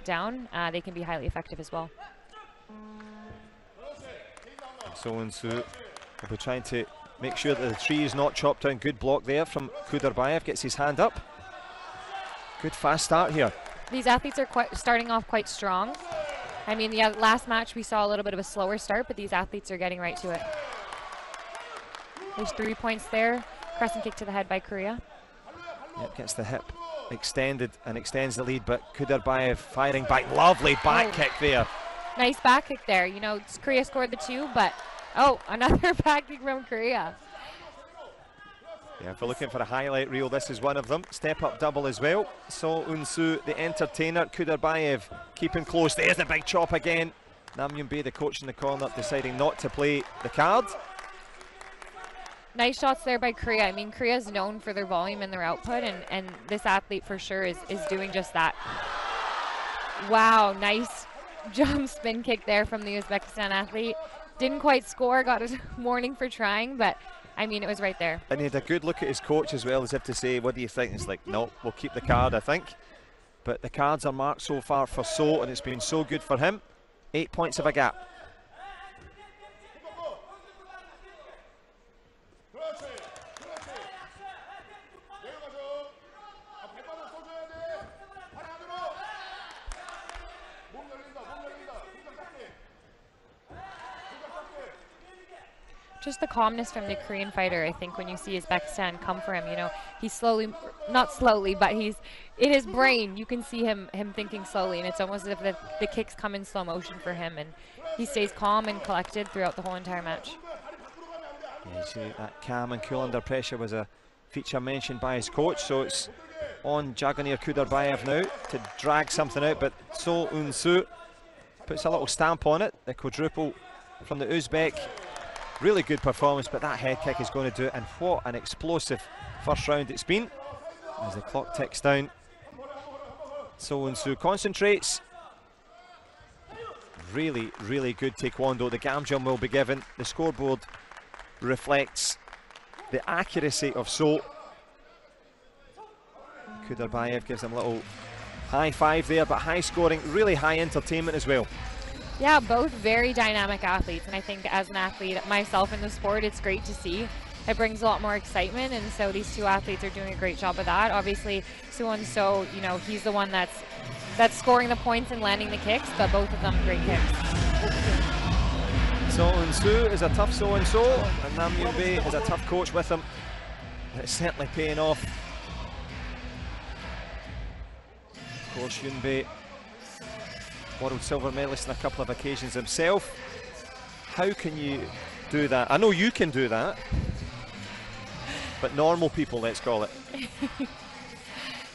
down, they can be highly effective as well. So Eunsu will be trying to make sure that the tree is not chopped down. Good block there from KHUDAYBERDIEV, gets his hand up. Good fast start here. These athletes are starting off quite strong. I mean, the last match we saw a little bit of a slower start, but these athletes are getting right to it. There's 3 points there. Crescent kick to the head by Korea. Yep, gets the hip extended and extends the lead, but KHUDAYBERDIEV firing back. Lovely back kick there. Nice back kick there. You know, Korea scored the 2, but oh, another back kick from Korea. Yeah, if we're looking for a highlight reel, this is one of them. Step up double as well. So Eunsu, the entertainer, KHUDAYBERDIEV keeping close. There's the big chop again. Nam Yun-bae, the coach in the corner, deciding not to play the card. Nice shots there by Korea. I mean, Korea is known for their volume and their output, and this athlete for sure is doing just that. Wow, nice jump spin kick there from the Uzbekistan athlete. Didn't quite score, got a warning for trying, but I mean, it was right there. And he had a good look at his coach as well, as if to say, what do you think? It's like, no, we'll keep the card, I think. But the cards are marked so far for So, and it's been so good for him. 8 points of a gap. Just the calmness from the Korean fighter, I think, when you see Uzbekistan come for him, you know, he's slowly, not slowly, but he's, in his brain, you can see him thinking slowly, and it's almost as if the kicks come in slow motion for him, and he stays calm and collected throughout the whole entire match. Yeah, you see that calm and cool under pressure was a feature mentioned by his coach, so it's on Jakhongir KHUDAYBERDIEV now to drag something out, but So Eunsu puts a little stamp on it. The quadruple from the Uzbek. Really good performance, but that head kick is going to do it, and what an explosive first round it's been. As the clock ticks down, So Eunsu concentrates. Really, really good taekwondo. The Gamjum will be given. The scoreboard reflects the accuracy of So. KHUDAYBERDIEV gives him a little high five there, but high scoring, really high entertainment as well. Yeah, both very dynamic athletes, and I think as an athlete myself in the sport, it's great to see. It brings a lot more excitement, and so these two athletes are doing a great job of that. Obviously, So Eunsu, you know, he's the one that's scoring the points and landing the kicks, but both of them great kicks. So Eunsu is a tough So Eunsu, and Nam Yun-bae is a tough coach with him. It's certainly paying off. Of course, Yun-bae, world silver medalist on a couple of occasions himself. How can you do that? I know you can do that, but normal people, let's call it.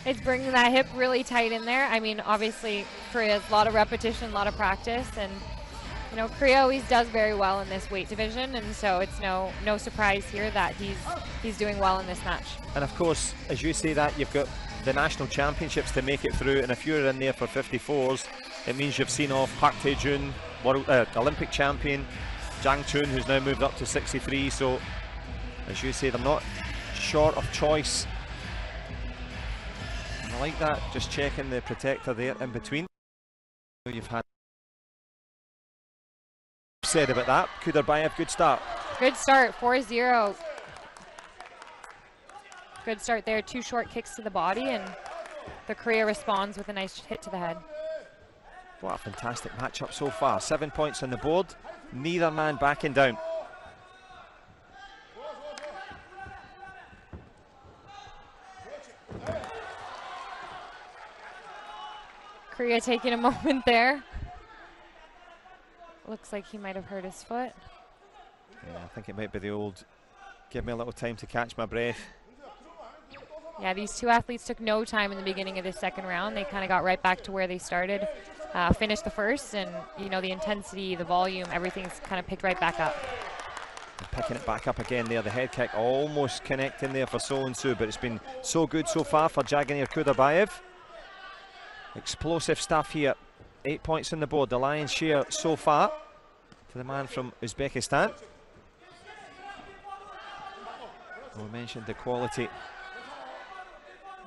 It's bringing that hip really tight in there. I mean, obviously, Korea's a lot of repetition, a lot of practice, and you know, Korea always does very well in this weight division, and so it's no surprise here that he's doing well in this match. And of course, as you say that, you've got the national championships to make it through, and if you're in there for 54s, it means you've seen off Park Tae-jun, Olympic champion, Jang Chun, who's now moved up to 63. So, as you say, they're not short of choice. And I like that, just checking the protector there in between. You've had said about that. KHUDAYBERDIEV, good start. Good start, 4-0. Good start there, 2 short kicks to the body, and the Korea responds with a nice hit to the head. What a fantastic matchup so far. 7 points on the board, neither man backing down. Korea taking a moment there. Looks like he might have hurt his foot. Yeah, I think it might be the old, give me a little time to catch my breath. Yeah, these two athletes took no time in the beginning of the second round. They kind of got right back to where they started, finished the first, and you know, the intensity, the volume, everything's kind of picked right back up. And picking it back up again there, the head kick almost connecting there for So Eunsu, but it's been so good so far for Jakhongir KHUDAYBERDIEV. Explosive stuff here. 8 points on the board, the lion's share so far to the man from Uzbekistan. We mentioned the quality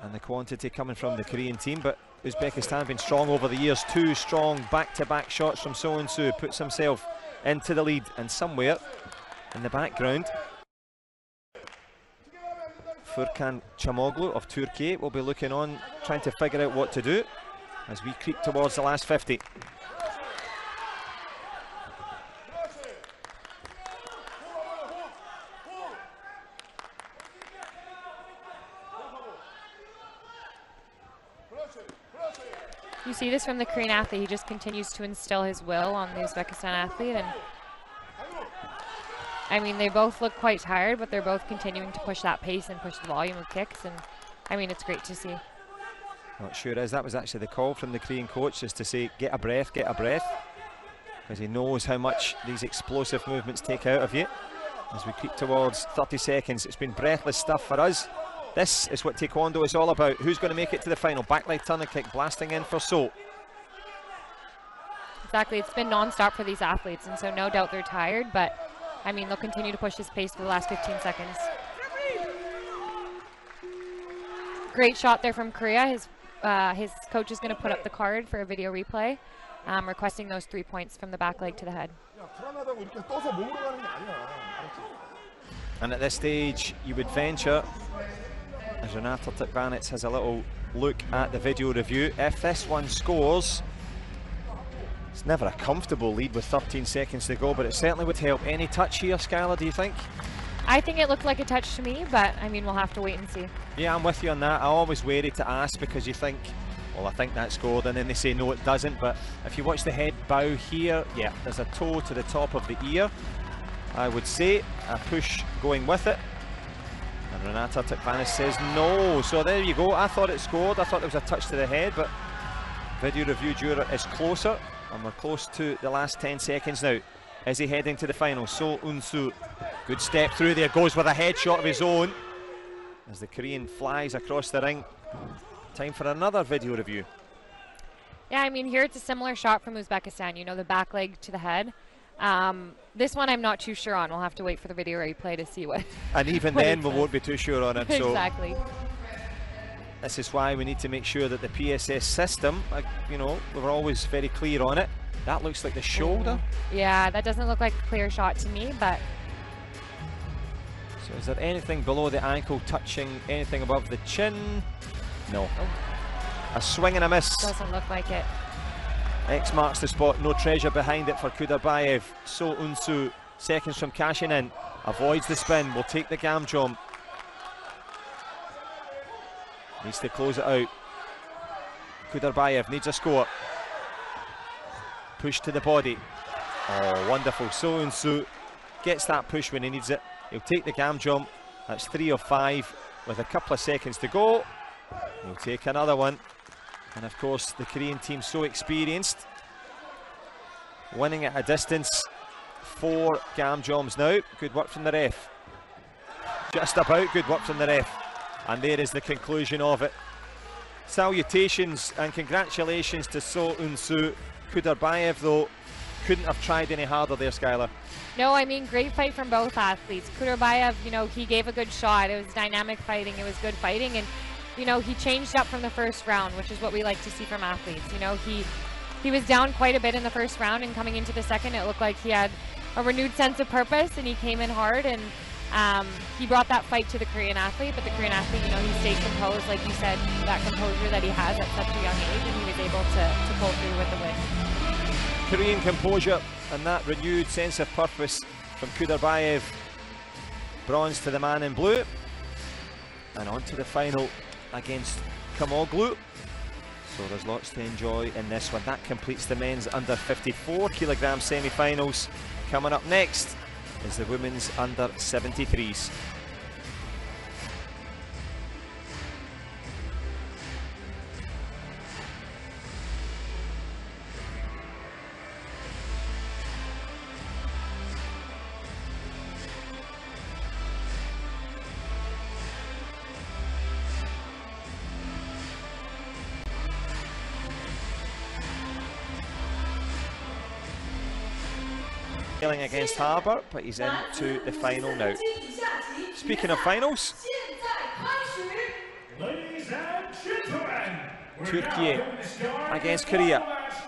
and the quantity coming from the Korean team, but Uzbekistan have been strong over the years. Two strong back-to-back shots from So-Eunsu, puts himself into the lead, and somewhere in the background Furkan CAMOGLU of Turkey will be looking on, trying to figure out what to do as we creep towards the last 50. You see this from the Korean athlete. He just continues to instill his will on the Uzbekistan athlete, and I mean, they both look quite tired, but they're both continuing to push that pace and push the volume of kicks, and I mean, it's great to see. Well, it sure is. That was actually the call from the Korean coach, just to say, get a breath, because he knows how much these explosive movements take out of you. As we creep towards 30 seconds, it's been breathless stuff for us. This is what Taekwondo is all about. Who's going to make it to the final? Back leg turner kick blasting in for So. Exactly, it's been non-stop for these athletes, and so no doubt they're tired, but I mean, they'll continue to push this pace for the last 15 seconds. Great shot there from Korea. His coach is going to put up the card for a video replay, requesting those 3 points from the back leg to the head. And at this stage, you would venture, as Renata Tikvanets has a little look at the video review, if this one scores, it's never a comfortable lead with 13 seconds to go, but it certainly would help. Any touch here, Skylar, do you think? I think it looked like a touch to me, but I mean, we'll have to wait and see. Yeah, I'm with you on that. I'm always wary to ask, because you think, well, I think that scored, and then they say no, it doesn't. But if you watch the head bow here, yeah, there's a toe to the top of the ear. I would say a push going with it. And Renata Tikvanes says no. So there you go. I thought it scored. I thought there was a touch to the head, but video review juror is closer, and we're close to the last 10 seconds now. Is he heading to the final? So-Eunsu, good step through there, goes with a headshot of his own as the Korean flies across the ring. Time for another video review. Yeah, I mean, here it's a similar shot from Uzbekistan, you know, the back leg to the head. This one I'm not too sure on. We'll have to wait for the video replay to see what. And even then we won't be too sure on it. So exactly. This is why we need to make sure that the PSS system, you know, we're always very clear on it. That looks like the shoulder. Yeah, that doesn't look like a clear shot to me, but. So is there anything below the ankle touching anything above the chin? No. A swing and a miss. Doesn't look like it. X marks the spot, no treasure behind it for KHUDAYBERDIEV. So-Eunsu, seconds from cashing in, avoids the spin, will take the gam jump. Needs to close it out. KHUDAYBERDIEV needs a score. Push to the body. Oh, wonderful. So-Eunsu gets that push when he needs it. He'll take the gam jump. That's 3 of 5 with a couple of seconds to go. He'll take another one. And of course, the Korean team so experienced. Winning at a distance. 4 gam jumps now. Good work from the ref. Just about good work from the ref. And there is the conclusion of it. Salutations and congratulations to So-Eunsu. KHUDAYBERDIEV, though, couldn't have tried any harder there, Skylar. No, I mean, great fight from both athletes. KHUDAYBERDIEV, you know, he gave a good shot. It was dynamic fighting. It was good fighting. And you know, he changed up from the first round, which is what we like to see from athletes. You know, he was down quite a bit in the first round, and coming into the second, it looked like he had a renewed sense of purpose, and he came in hard, and he brought that fight to the Korean athlete. But the Korean athlete, you know, he stayed composed, like you said, that composure that he has at such a young age, and he was able to pull through with the win. Korean composure and that renewed sense of purpose from KHUDAYBERDIEV. Bronze to the man in blue, and on to the final against CAMOGLU. So there's lots to enjoy in this one. That completes the men's under 54 kilogram semi-finals. Coming up next is the women's under 73s. Against Harbour, but he's into the final now. Speaking of finals, ladies and gentlemen, Turkey against Korea.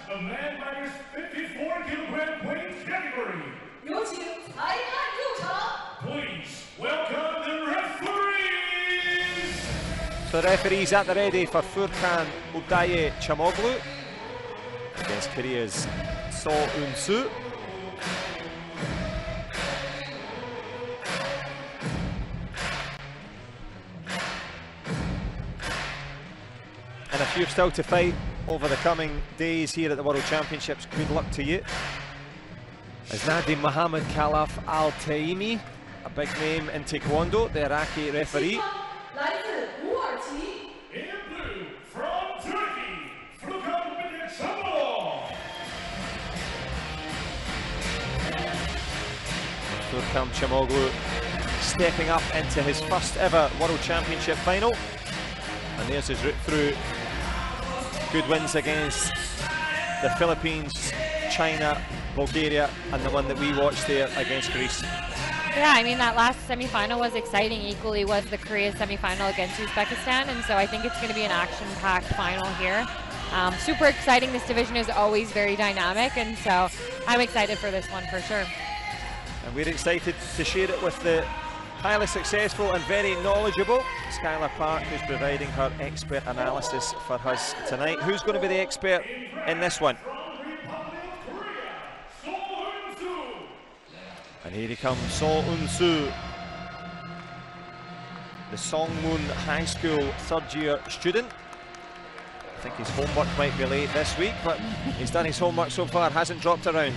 The man minus 54kg weight category. Please welcome the referees. So the referees at the ready for Furkan CAMOGLU against Korea's Eunsu. And if you've still to fight over the coming days here at the World Championships, good luck to you. As Nadim Mohammed Khalaf Al Taimi, a big name in Taekwondo, the Iraqi referee. In blue from Turkey, Furkan CAMOGLU stepping up into his first ever World Championship final. And there's his route through. Good wins against the Philippines, China, Bulgaria, and the one that we watched there against Greece. Yeah, I mean, that last semi-final was exciting. Equally was the Korea semi-final against Uzbekistan, and so I think it's going to be an action-packed final here. Super exciting. This division is always very dynamic, and so I'm excited for this one for sure. And we're excited to share it with the highly successful and very knowledgeable Skylar Park, who's providing her expert analysis for us tonight. Who's going to be the expert in this one? And here he comes, Eunsu, the Songmun High School third-year student. I think his homework might be late this week, but he's done his homework so far, hasn't dropped around.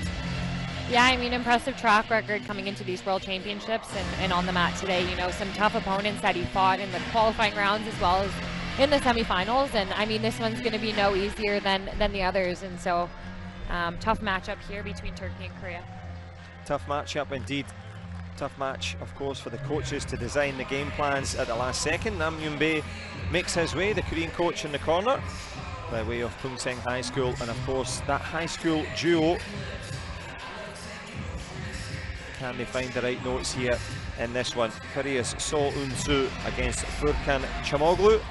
Yeah, I mean, impressive track record coming into these World Championships and on the mat today. You know, some tough opponents that he fought in the qualifying rounds as well as in the semifinals. And I mean, this one's going to be no easier than the others. And so, tough matchup here between Turkey and Korea. Tough matchup indeed. Tough match, of course, for the coaches to design the game plans at the last second. Nam Yoon-bae makes his way, the Korean coach in the corner, by way of Poonseng High School. And of course, that high school duo. Can they find the right notes here in this one? Korea's Eunsu against Furkan CAMOGLU.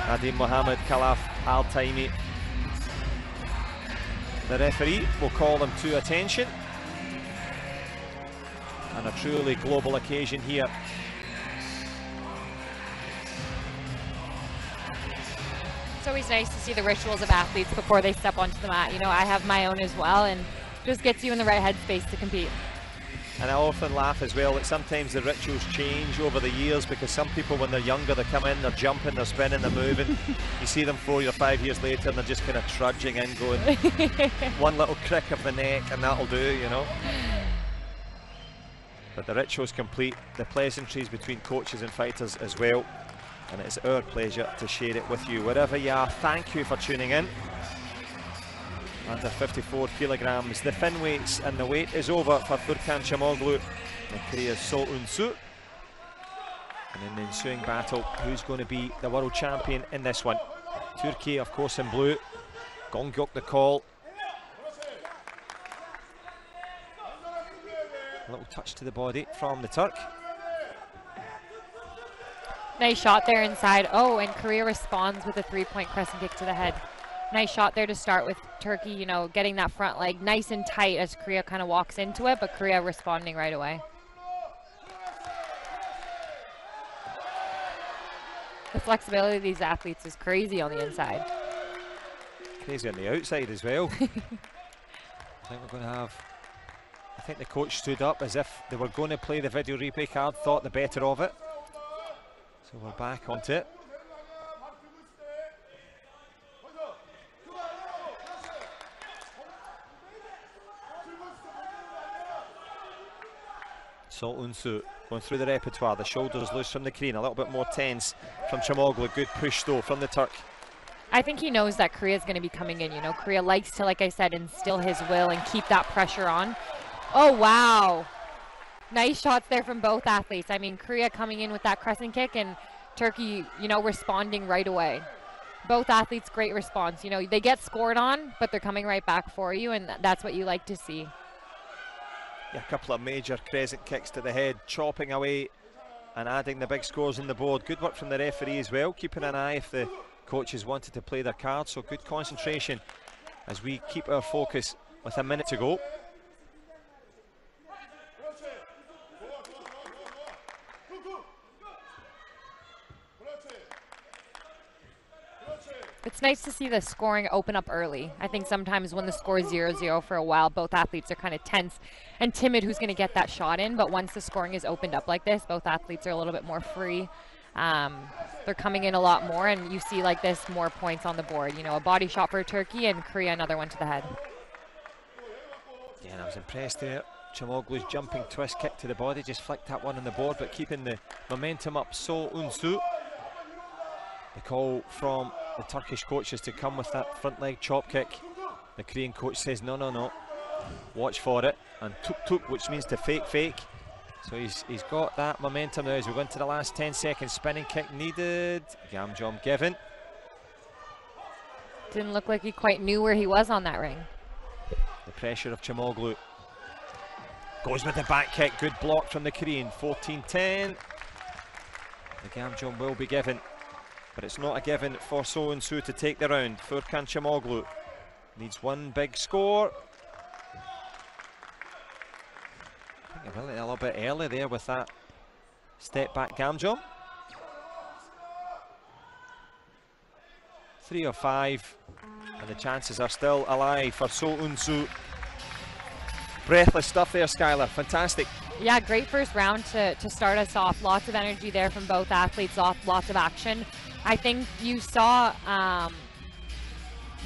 Nadim Mohammed Khalaf Al Taimi, the referee, will call them to attention. And a truly global occasion here. It's always nice to see the rituals of athletes before they step onto the mat. You know, I have my own as well, and just gets you in the right headspace to compete. And I often laugh as well that sometimes the rituals change over the years, because some people when they're younger, they come in, they're jumping, they're spinning, they're moving. You see them 4 or 5 years later and they're just kind of trudging in, going one little crick of the neck and that'll do, you know. But the ritual's complete, the pleasantries between coaches and fighters as well. And it's our pleasure to share it with you wherever you are. Thank you for tuning in. Under 54 kilograms, the fin weights, and the wait is over for Furkan CAMOGLU and Korea's Eunsu. And in the ensuing battle, who's going to be the world champion in this one? Turkey, of course, in blue. Gongyok the call. A little touch to the body from the Turk. Nice shot there inside. Oh, and Korea responds with a three-point crescent kick to the head. Nice shot there to start with Turkey, you know, getting that front leg nice and tight as Korea kind of walks into it, but Korea responding right away. The flexibility of these athletes is crazy on the inside. Crazy on the outside as well. I think we're going to have... I think the coach stood up as if they were going to play the video replay card, thought the better of it. So we're back onto it. Eunsu going through the repertoire, the shoulders loose from the Korean, a little bit more tense from CAMOGLU. Good push though from the Turk. I think he knows that Korea is going to be coming in. You know, Korea likes to, like I said, instill his will and keep that pressure on. Oh, wow. Nice shots there from both athletes. I mean, Korea coming in with that crescent kick and Turkey, you know, responding right away. Both athletes, great response. You know, they get scored on, but they're coming right back for you, and that's what you like to see. A couple of major crescent kicks to the head, chopping away and adding the big scores on the board. Good work from the referee as well, keeping an eye if the coaches wanted to play their cards. So good concentration as we keep our focus with a minute to go. It's nice to see the scoring open up early. I think sometimes when the score is 0-0 for a while, both athletes are kind of tense and timid who's going to get that shot in. But once the scoring is opened up like this, both athletes are a little bit more free. They're coming in a lot more, and you see like this more points on the board. You know, a body shot for Turkey and Korea another one to the head. Yeah, and I was impressed there. Chamoglu's jumping twist kick to the body, just flicked that one on the board, but keeping the momentum up. So Eunsu. The call from the Turkish coaches to come with that front leg chop kick. The Korean coach says no, no, no, watch for it, and tuk tuk, which means to fake. So he's got that momentum now as we go into the last 10 seconds. Spinning kick needed, Gamjom given. Didn't look like he quite knew where he was on that ring. The pressure of Chamoglu. Goes with the back kick, good block from the Korean. 14-10. The Gamjom will be given, but it's not a given for So Eunsu to take the round. Furkan Chamoglu needs one big score. I think a little bit early there with that step back Gamjom. 3 of 5, and the chances are still alive for So Eunsu. Breathless stuff there, Skylar. Fantastic. Yeah, great first round to start us off. Lots of energy there from both athletes, lots of action. I think you saw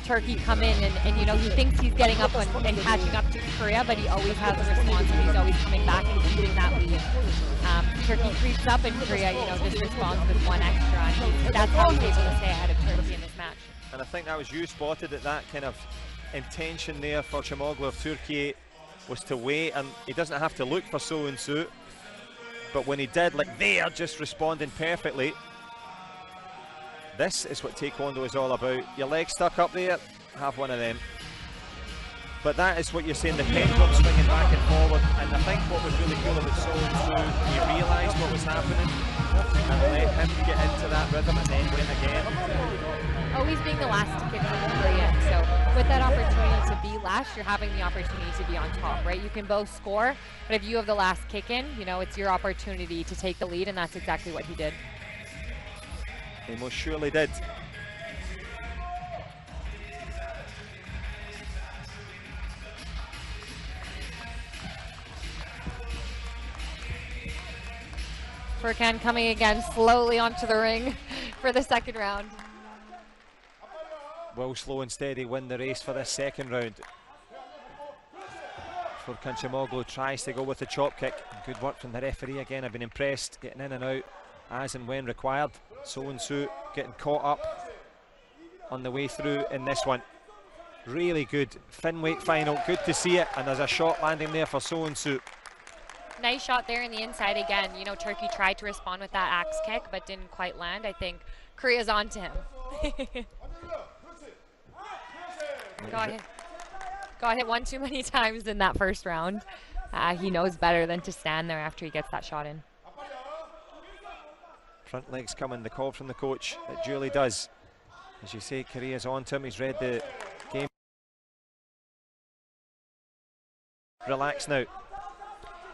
Turkey come in and you know, he thinks he's getting up and catching up to Korea, but he always has a response and he's always coming back and keeping that lead. Turkey creeps up and Korea, you know, just responds with one extra, and that's how he's able to stay ahead of Turkey in this match. And I think that was you spotted that kind of intention there for Chamoglu of Turkey was to wait, and he doesn't have to look for So Eunsu, but when he did, like there, just responding perfectly. This is what Taekwondo is all about. Your legs stuck up there, have one of them. But that is what you're saying, the pendulum swinging back and forward. And I think what was really cool about So Eunsu, he realised what was happening and let him get into that rhythm and then win again. Always being the last to kick from the Korean. So with that opportunity to be last, you're having the opportunity to be on top, right? You can both score, but if you have the last kick in, you know, it's your opportunity to take the lead, and that's exactly what he did. He most surely did. Furkan coming again slowly onto the ring for the second round. Will slow and steady win the race for this second round. Furkan Chamoglu tries to go with the chop kick. Good work from the referee again. I've been impressed, getting in and out as and when required. So Eunsu getting caught up on the way through in this one. Really good thin weight final, good to see it, and there's a shot landing there for So Eunsu. Nice shot there in the inside again. You know, Turkey tried to respond with that axe kick but didn't quite land. I think Korea's on to him. Got hit one too many times in that first round. He knows better than to stand there after he gets that shot in. Front legs coming, the call from the coach, it duly does. As you say, Korea's on to him, he's read the game. Relax now.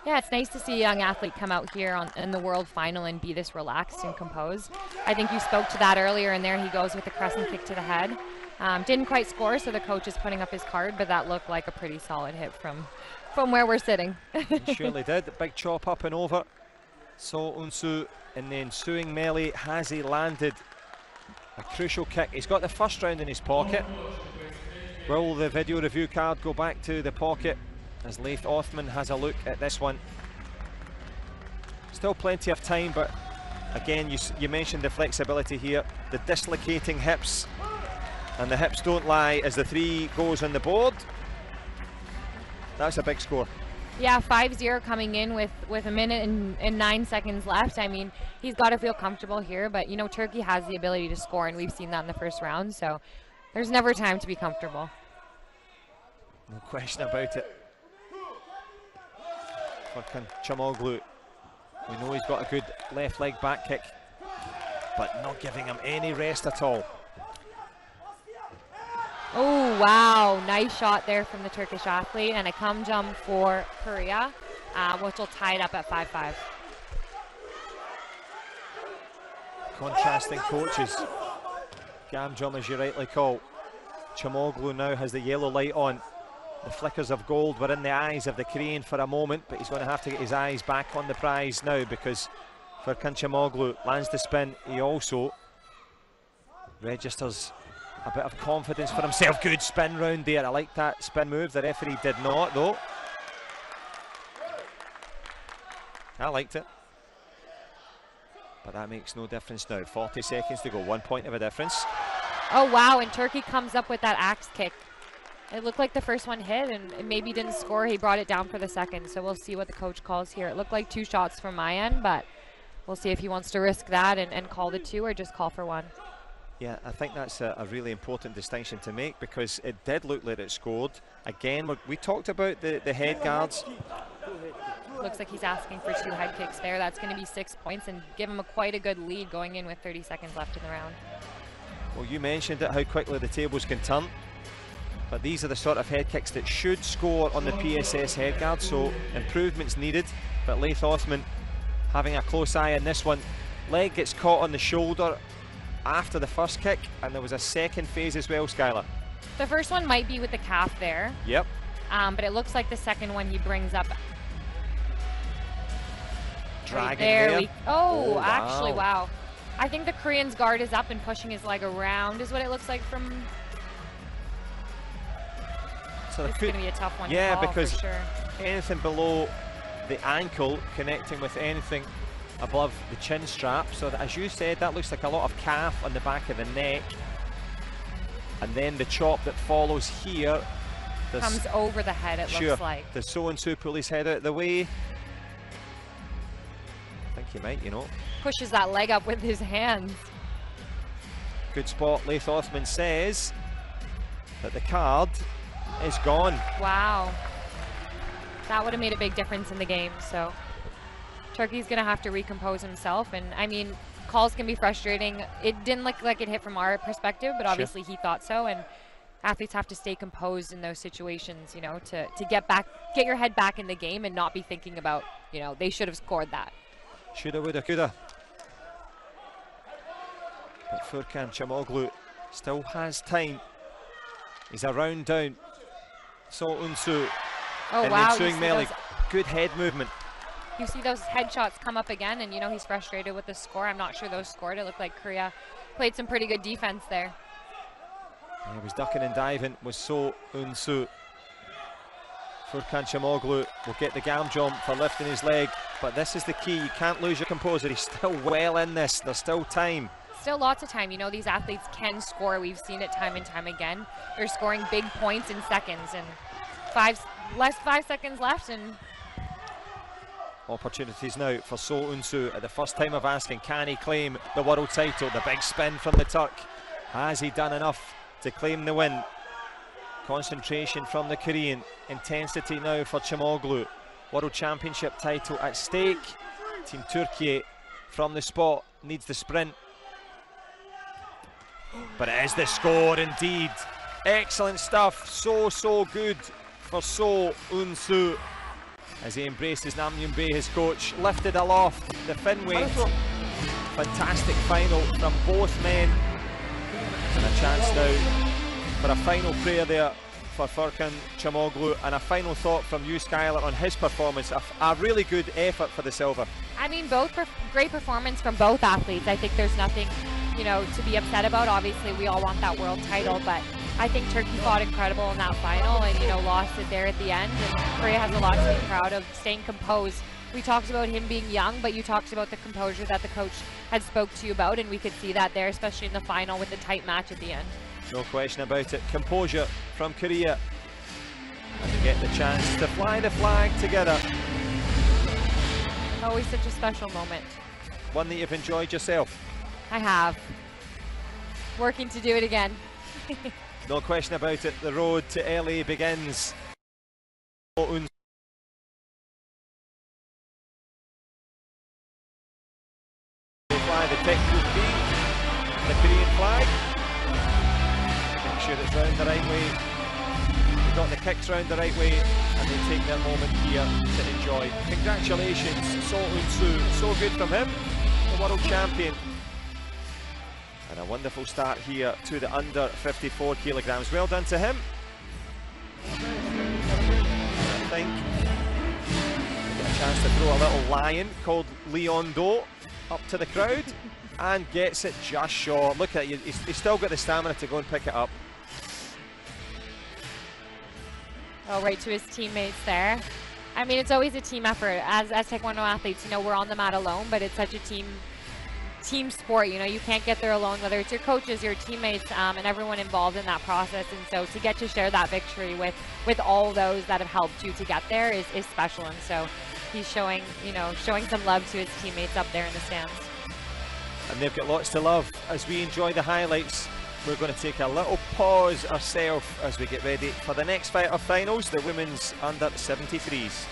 Yeah, it's nice to see a young athlete come out here in the world final and be this relaxed and composed. I think you spoke to that earlier, and there he goes with the crescent kick to the head. Didn't quite score, so the coach is putting up his card, but that looked like a pretty solid hit from where we're sitting. He surely did. The big chop up and over. So Eunsu in the ensuing melee, has he landed a crucial kick? He's got the first round in his pocket. Will the video review card go back to the pocket as Leif Othman has a look at this one? Still plenty of time, but again, you mentioned the flexibility here, the dislocating hips, and the hips don't lie as the 3 goes on the board. That's a big score. Yeah, 5-0 coming in with a minute and 9 seconds left. I mean, he's got to feel comfortable here, but you know, Turkey has the ability to score, and we've seen that in the first round, so there's never time to be comfortable. No question about it. Furkan CAMOGLU. We know he's got a good left leg back kick, but not giving him any rest at all. Oh, wow. Nice shot there from the Turkish athlete, and a come jump for Korea, which will tie it up at 5-5. Contrasting coaches. Gamjum, as you rightly call. CAMOGLU now has the yellow light on. The flickers of gold were in the eyes of the Korean for a moment, but he's going to have to get his eyes back on the prize now, because Furkan CAMOGLU lands the spin. He also registers a bit of confidence for himself. Good spin round there. I like that spin move. The referee did not, though. I liked it. But that makes no difference now. 40 seconds to go. 1 point of a difference. Oh, wow. And Turkey comes up with that axe kick. It looked like the first one hit and it maybe didn't score. He brought it down for the second. So we'll see what the coach calls here. It looked like 2 shots from my end, but we'll see if he wants to risk that and call the 2 or just call for 1. Yeah, I think that's a really important distinction to make, because it did look like it scored. Again, we talked about the head guards. Looks like he's asking for 2 head kicks there. That's going to be 6 points and give him quite a good lead going in with 30 seconds left in the round. Well, you mentioned it, how quickly the tables can turn. But these are the sort of head kicks that should score on the PSS head guard, so improvements needed. But Leith Othman having a close eye on this one. Leg gets caught on the shoulder after the first kick, and there was a second phase as well, Skylar. The first one might be with the calf there. Yep. But it looks like the second one he brings up. Dragging right there. Oh, wow. Actually, wow. I think the Korean's guard is up and pushing his leg around is what it looks like from... So it's going to be a tough one yeah, to call, because for sure. Anything below the ankle connecting with anything above the chin strap. So that, as you said, that looks like a lot of calf on the back of the neck. And then the chop that follows here. Comes over the head, it looks like. Does So-and-so pull his head out of the way? I think he might, you know. Pushes that leg up with his hands. Good spot. Leith Othman says that the card is gone. Wow. That would have made a big difference in the game. So Turkey's going to have to recompose himself. And I mean, calls can be frustrating. It didn't look like it hit from our perspective, but obviously he thought so. And athletes have to stay composed in those situations, you know, to get your head back in the game and not be thinking about, you know, they should have scored that. Shoulda, woulda, coulda. But Furkan CAMOGLU still has time. He's a round down. So-and-so. Oh, wow. Good head movement. You see those headshots come up again, and you know he's frustrated with the score. I'm not sure those scored. It looked like Korea played some pretty good defense there. He was ducking and diving with So-and-so. Furkan CAMOGLU will get the gam jump for lifting his leg, but this is the key. You can't lose your composure. He's still well in this. There's still time. Still lots of time. You know, these athletes can score. We've seen it time and time again. They're scoring big points in seconds, and 5 seconds left, and opportunities now for So-and-so at the first time of asking, can he claim the world title? The big spin from the Turk. Has he done enough to claim the win? Concentration from the Korean. Intensity now for CAMOGLU. World Championship title at stake. Team Turkey from the spot needs the sprint. But it is the score indeed. Excellent stuff. So good for So-and-so as he embraces Nam Yun-bae, his coach, lifted aloft the fin weight. Fantastic final from both men. And a chance now for a final prayer there for Furkan CAMOGLU, and a final thought from you, Skylar, on his performance. A really good effort for the silver. I mean, great performance from both athletes. I think there's nothing, you know, to be upset about. Obviously, we all want that world title, but I think Turkey fought incredible in that final and, you know, lost it there at the end. And Korea has a lot to be proud of, staying composed. We talked about him being young, but you talked about the composure that the coach had spoke to you about, and we could see that there, especially in the final with the tight match at the end. No question about it. Composure from Korea. And they get the chance to fly the flag together. Always such a special moment. One that you've enjoyed yourself. I have. Working to do it again. No question about it. The road to LA begins. kicks round the right way, and they take their moment here to enjoy. Congratulations, Eunsu, so good from him, the world champion. And a wonderful start here to the under 54 kilograms. Well done to him. I think get a chance to throw a little lion called Leon Do up to the crowd, and gets it just short. Look at you, he's still got the stamina to go and pick it up. Oh, right to his teammates there. I mean, it's always a team effort. As Taekwondo athletes, you know, we're on the mat alone, but it's such a team sport. You know, you can't get there alone, whether it's your coaches, your teammates, and everyone involved in that process. And so to get to share that victory with all those that have helped you to get there is special. And so he's showing, you know, showing some love to his teammates up there in the stands. And they've got lots to love. As we enjoy the highlights, we're going to take a little pause ourselves as we get ready for the next fight of finals, the women's under 73s.